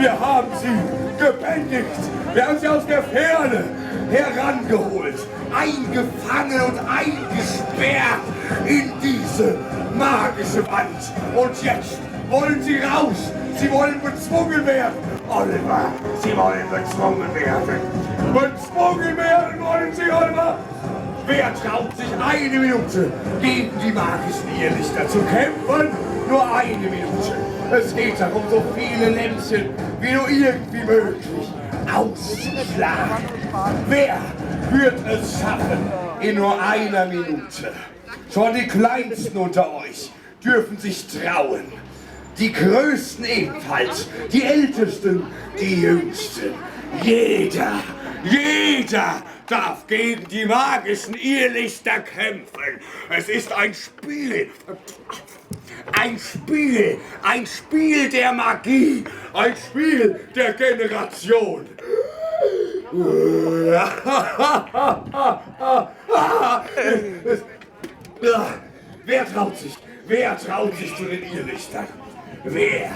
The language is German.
Wir haben sie gebändigt. Wir haben sie aus der Ferne herangeholt, eingefangen und eingesperrt in diese magische Wand. Und jetzt wollen sie raus. Sie wollen bezwungen werden. Oliver, sie wollen bezwungen werden. Bezwungen werden wollen sie, Oliver. Wer traut sich eine Minute gegen die magischen Irrlichter zu kämpfen? Nur eine Minute. Es geht darum, so viele Lämpchen wie nur irgendwie möglich auszuschlagen. Wer wird es schaffen in nur einer Minute? Schon die Kleinsten unter euch dürfen sich trauen. Die Größten ebenfalls, die Ältesten, die Jüngsten. Jeder darf gegen die magischen Irrlichter kämpfen. Es ist ein Spiel. Ein Spiel der Magie. Ein Spiel der Generation. Wer traut sich? Wer traut sich zu den Irrlichtern? Wer?